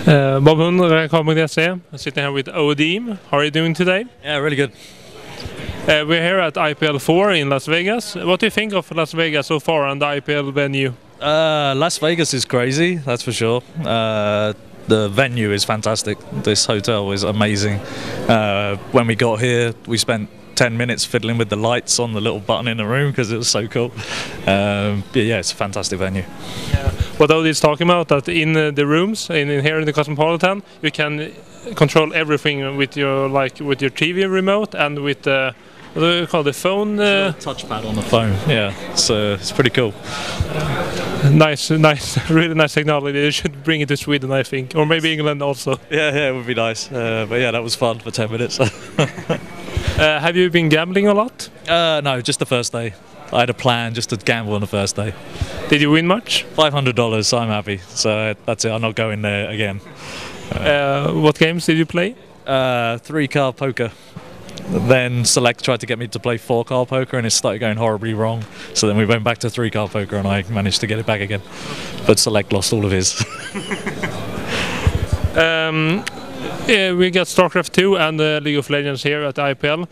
Bob Hund, Rakaka.se. Sitting here with Odee. How are you doing today? Yeah, really good. We're here at IPL 4 in Las Vegas. What do you think of Las Vegas so far and the IPL venue? Las Vegas is crazy, that's for sure. The venue is fantastic. This hotel is amazing. When we got here, we spent 10 minutes fiddling with the lights on the little button in the room because it was so cool. Yeah, it's a fantastic venue. Yeah. What Odee is talking about, that in the rooms in here in the Cosmopolitan, you can control everything with your TV remote and with what do you call the phone? Touchpad on the phone. Yeah, so it's pretty cool. Nice, really nice technology. They should bring it to Sweden, I think, or maybe England also. Yeah, it would be nice. But yeah, that was fun for 10 minutes. Have you been gambling a lot? No, just the first day. I had a plan just to gamble on the first day. Did you win much? $500, so I'm happy. So that's it, I'm not going there again. What games did you play? 3-card poker. Then Select tried to get me to play 4-card poker and it started going horribly wrong. So then we went back to 3-card poker and I managed to get it back again. But Select lost all of his. Yeah, we got StarCraft 2 and League of Legends here at IPL.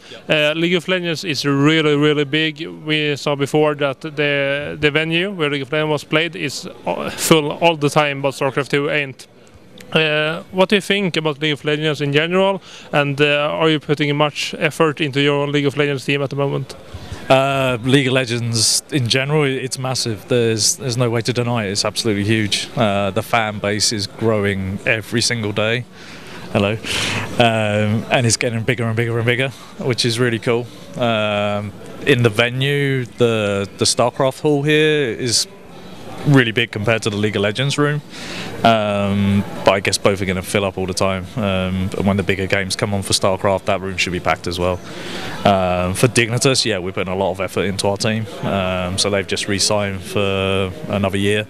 League of Legends is really big. We saw before that the venue where League of Legends was played is full all the time, but StarCraft 2 ain't. What do you think about League of Legends in general, and are you putting much effort into your League of Legends team at the moment? League of Legends in general, it's massive. There's no way to deny it. It's absolutely huge. The fan base is growing every single day. Hello. And it's getting bigger and bigger, which is really cool. In the venue, the StarCraft hall here is really big compared to the League of Legends room, but I guess both are going to fill up all the time, and when the bigger games come on for StarCraft, that room should be packed as well. For Dignitas, yeah, we're putting a lot of effort into our team, so they've just re-signed for another year.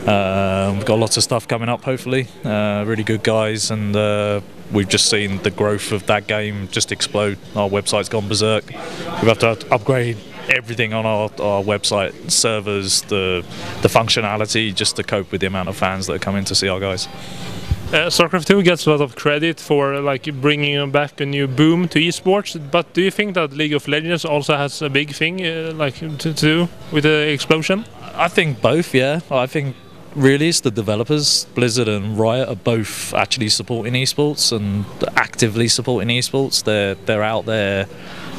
We've got lots of stuff coming up, hopefully, really good guys, and we've just seen the growth of that game just explode. Our website's gone berserk. We've had to upgrade everything on our website, servers, the functionality, just to cope with the amount of fans that are coming to see our guys. StarCraft 2 gets a lot of credit for bringing back a new boom to esports, but do you think that League of Legends also has a big thing to do with the explosion? I think both, yeah. I think really it's the developers, Blizzard and Riot, are both actually supporting esports and actively supporting esports. They're out there.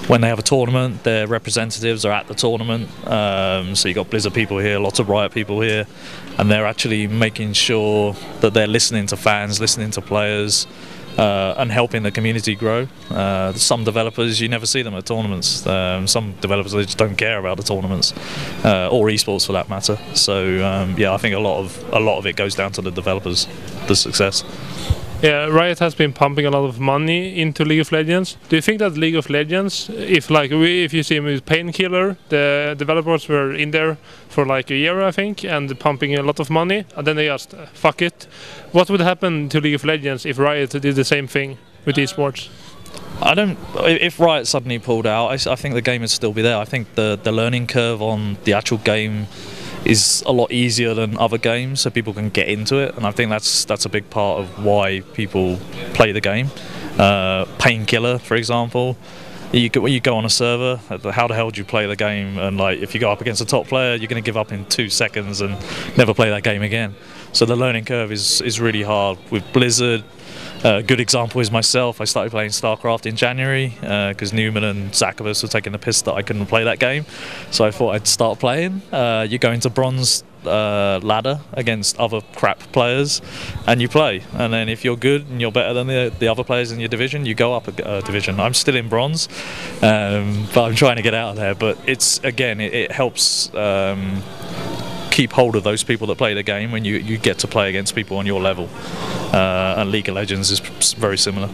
When they have a tournament, their representatives are at the tournament. So you've got Blizzard people here, lots of Riot people here, and they're actually making sure that they're listening to fans, listening to players, and helping the community grow. Some developers, you never see them at tournaments. Some developers, they just don't care about the tournaments, or esports for that matter. So yeah, I think a lot of it goes down to the developers, the success. Yeah, Riot has been pumping a lot of money into League of Legends. Do you think that League of Legends, if you see with Painkiller, the developers were in there for like a year, I think, and pumping a lot of money, and then they just fuck it. What would happen to League of Legends if Riot did the same thing with esports? If Riot suddenly pulled out, I think the game would still be there. I think the learning curve on the actual game is a lot easier than other games, so people can get into it, and I think that's a big part of why people play the game. Painkiller, for example, you go on a server, how the hell do you play the game? And if you go up against a top player, you're going to give up in 2 seconds and never play that game again. So the learning curve is really hard. With Blizzard, a good example is myself. I started playing StarCraft in January because Newman and Zachabas were taking the piss that I couldn't play that game. So I thought I'd start playing. You go into bronze ladder against other crap players and you play. And then if you're good and you're better than the other players in your division, you go up a division. I'm still in bronze, but I'm trying to get out of there. But it helps keep hold of those people that play the game when you get to play against people on your level. And League of Legends is very similar.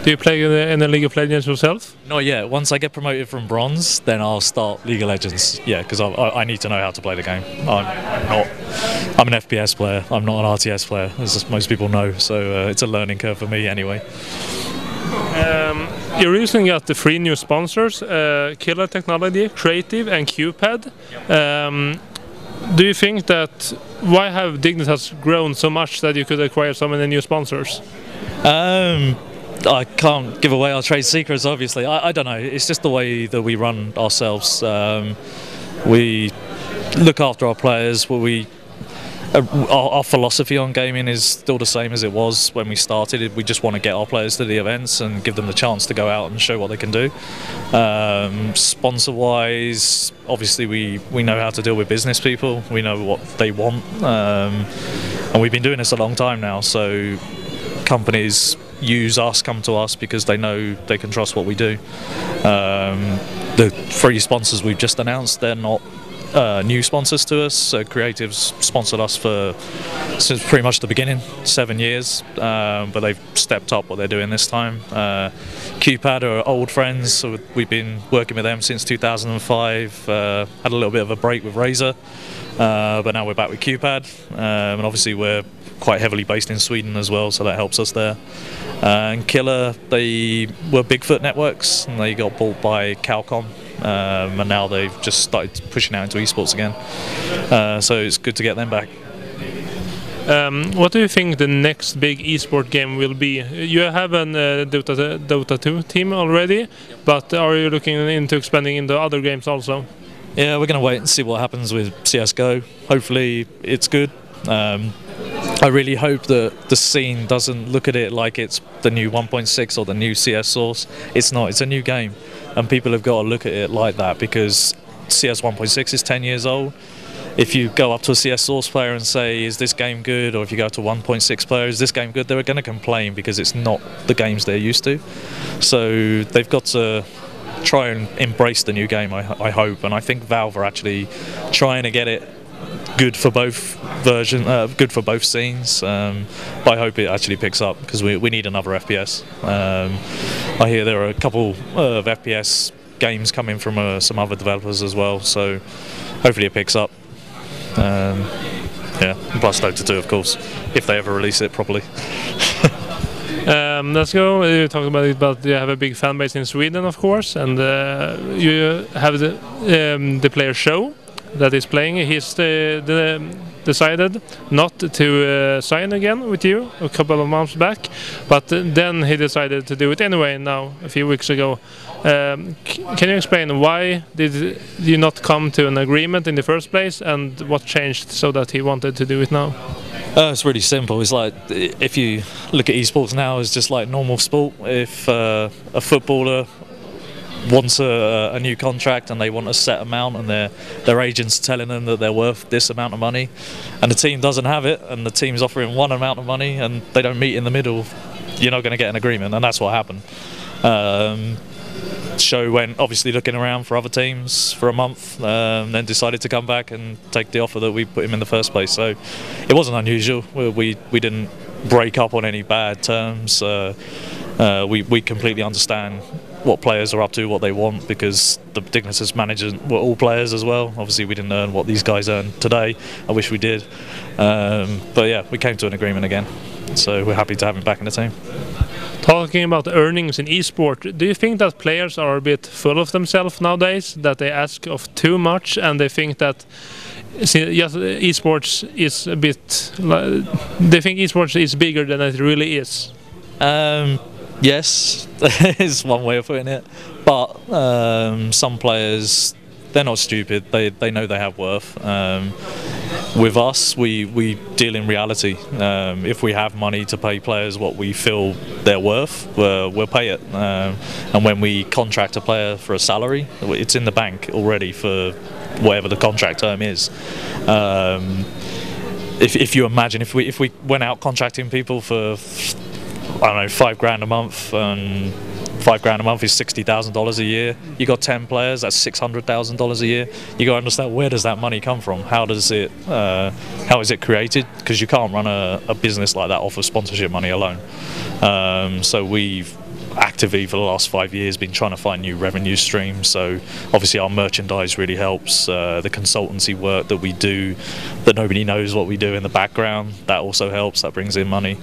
Do you play in the League of Legends yourself? Not yet. Once I get promoted from bronze, then I'll start League of Legends. Yeah, because I need to know how to play the game. I'm an FPS player. I'm not an RTS player, as most people know. So it's a learning curve for me anyway. You're recently got the 3 new sponsors: Killer Technology, Creative, and QPad. Do you think that why have Dignitas grown so much that you could acquire so many new sponsors? I can't give away our trade secrets, obviously. I don't know. It's just the way that we run ourselves. We look after our players. Our philosophy on gaming is still the same as it was when we started. We just want to get our players to the events and give them the chance to go out and show what they can do. Sponsor-wise, obviously we know how to deal with business people. We know what they want, and we've been doing this a long time now. So companies come to us because they know they can trust what we do. The 3 sponsors we've just announced, they're not new sponsors to us. So Creative's sponsored us since pretty much the beginning, 7 years, but they've stepped up what they're doing this time. QPad are old friends, so we've been working with them since 2005. Had a little bit of a break with Razer, but now we're back with QPad, and obviously we're quite heavily based in Sweden as well, so that helps us there. And Killer, they were Bigfoot Networks, and they got bought by Calcom. And now they've just started pushing out into esports again, so it's good to get them back. What do you think the next big esport game will be? You have an Dota 2 team already, but are you looking into expanding into other games also? Yeah, we're going to wait and see what happens with CSGO. Hopefully it's good. I really hope that the scene doesn't look at it like it's the new 1.6 or the new CS source. It's not, it's a new game, and people have got to look at it like that, because CS 1.6 is 10 years old. If you go up to a CS source player and say, is this game good, or if you go to 1.6 player, is this game good, they're going to complain because it's not the games they're used to. So they've got to try and embrace the new game, I hope, and I think Valve are actually trying to get it good for both good for both scenes, but I hope it actually picks up, because we need another FPS. I hear there are a couple of FPS games coming from some other developers as well, so hopefully it picks up. Yeah, plus Dota 2 of course, if they ever release it properly. Let's go. You talked about it, but you have a big fan base in Sweden, of course, and you have the player show that is playing. He's decided not to sign again with you a couple of months back, but then he decided to do it anyway now, a few weeks ago. Can you explain why did you not come to an agreement in the first place, and what changed so that he wanted to do it now? It's really simple. It's like, if you look at esports now, it's just like normal sport. If a footballer wants a new contract and they want a set amount, and their agent's telling them that they're worth this amount of money, and the team doesn't have it, and the team's offering one amount of money, and they don't meet in the middle, you're not going to get an agreement, and that's what happened. Show went obviously looking around for other teams for a month, then decided to come back and take the offer that we put him in the first place. So it wasn't unusual. We didn't break up on any bad terms. We completely understand what players are up to, what they want, because the Dignitas managers were all players as well. Obviously we didn't earn what these guys earn today. I wish we did. But yeah, we came to an agreement again. So we're happy to have him back in the team. Talking about earnings in esport, do you think that players are a bit full of themselves nowadays, that they ask of too much, and they think that esports is a bit, they think esports is bigger than it really is? Yes, is one way of putting it, but some players, they're not stupid, they know they have worth. With us, we deal in reality. If we have money to pay players what we feel they're worth, we'll pay it. And when we contract a player for a salary, it's in the bank already for whatever the contract term is. If you imagine, if we went out contracting people for, I don't know, $5,000 a month, and $5,000 a month is $60,000 a year. You got 10 players, that's $600,000 a year. You got to understand, where does that money come from? How is it created? Because you can't run a business like that off of sponsorship money alone. So we've actively for the last 5 years been trying to find new revenue streams. So obviously our merchandise really helps. The consultancy work that we do, that nobody knows what we do in the background, that also helps. That brings in money.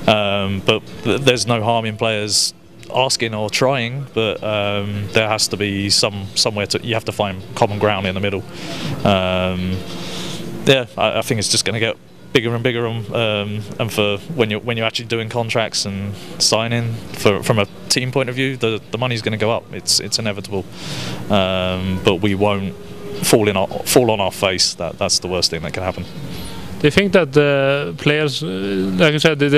But there's no harm in players asking or trying, but there has to be somewhere you have to find common ground in the middle. yeah, I think it's just going to get bigger and bigger, and for when you're actually doing contracts and signing, from a team point of view, the money's going to go up. It's inevitable, but we won't fall on our face. That's the worst thing that can happen. Do you think that the players, like I said, the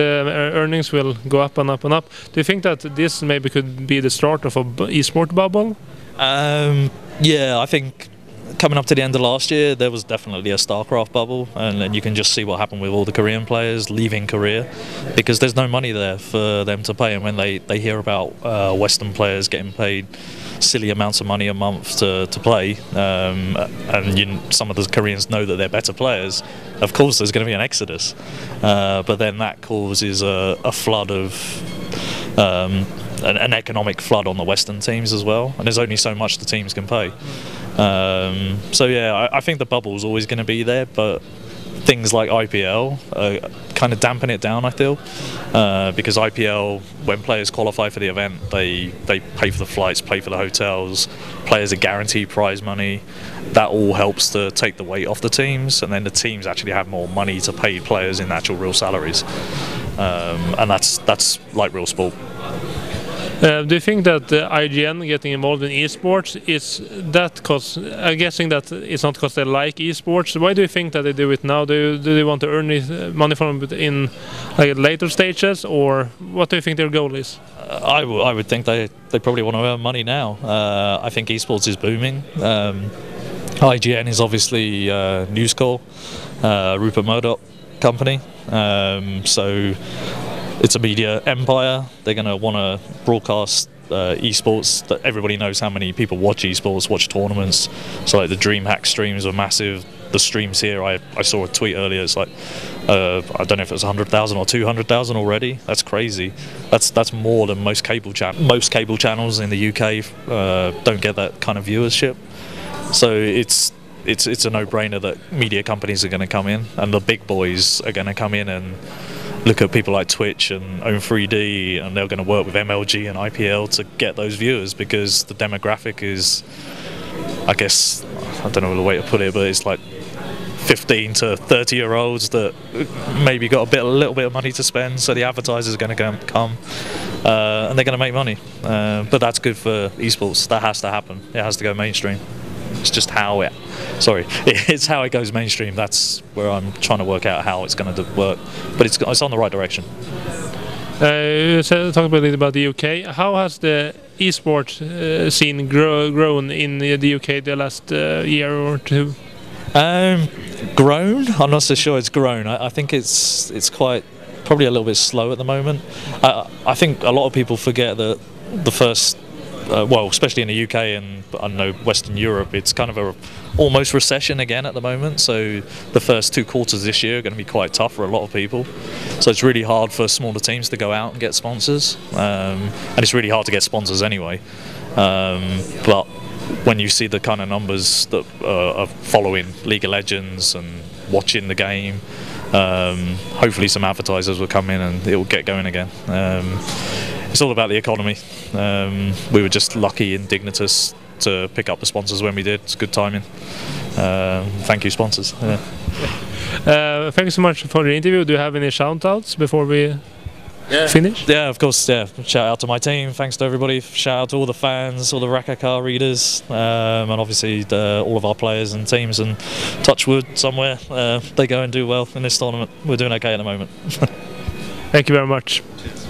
earnings will go up and up and up? Do you think that this maybe could be the start of a esport bubble? Yeah, I think coming up to the end of last year, there was definitely a StarCraft bubble, and then you can just see what happened with all the Korean players leaving Korea, because there's no money there for them to pay, and when they hear about Western players getting paid silly amounts of money a month to play, and some of the Koreans know that they're better players, of course there's going to be an exodus, but then that causes a flood of an economic flood on the Western teams as well, and there's only so much the teams can pay. So yeah, I think the bubble's always going to be there, but things like IPL kind of dampen it down, I feel, because IPL, when players qualify for the event, they pay for the flights, pay for the hotels, players are guaranteed prize money. That all helps to take the weight off the teams, and then the teams actually have more money to pay players in actual real salaries, and that's like real sport. Do you think that IGN getting involved in esports is that because I'm guessing that it's not because they like esports? Why do you think that they do it now? Do they want to earn money from it in like later stages, or what do you think their goal is? I would think they probably want to earn money now. I think esports is booming. IGN is obviously News Corp, Rupert Murdoch company, so it's a media empire. They're going to want to broadcast esports. That everybody knows how many people watch esports, watch tournaments. So like the DreamHack streams are massive. The streams here, I saw a tweet earlier. It's like I don't know if it's 100,000 or 200,000 already. That's crazy. That's more than most cable channels in the UK don't get that kind of viewership. So it's a no-brainer that media companies are going to come in, and the big boys are going to come in and look at people like Twitch and Own3D, and they're going to work with MLG and IPL to get those viewers, because the demographic is, I guess, I don't know the way to put it, but it's like 15 to 30-year-olds that maybe got a little bit of money to spend, so the advertisers are going to come and they're going to make money. But that's good for esports. That has to happen. It has to go mainstream. It's just how it's how it goes mainstream. That's where I'm trying to work out how it's going to work, but it's on the right direction. You talked a bit about the UK. How has the esports scene grown in the UK the last year or two? Grown? I'm not so sure it's grown. I think it's quite probably a little bit slow at the moment. I think a lot of people forget that the first, well, especially in the UK and I know Western Europe, it's kind of a almost recession again at the moment. So the first 2 quarters this year are going to be quite tough for a lot of people. So it's really hard for smaller teams to go out and get sponsors, and it's really hard to get sponsors anyway. But when you see the kind of numbers that are following League of Legends and watching the game, hopefully some advertisers will come in and it will get going again. It's all about the economy. We were just lucky in Dignitas to pick up the sponsors when we did. It's good timing. Thank you, sponsors. Yeah. Thank you so much for the interview. Do you have any shout-outs before we finish? Yeah, of course. Yeah, shout out to my team. Thanks to everybody. Shout out to all the fans, all the Rakaka readers, and obviously all of our players and teams. And touch wood, somewhere they go and do well in this tournament. We're doing okay at the moment. Thank you very much. Cheers.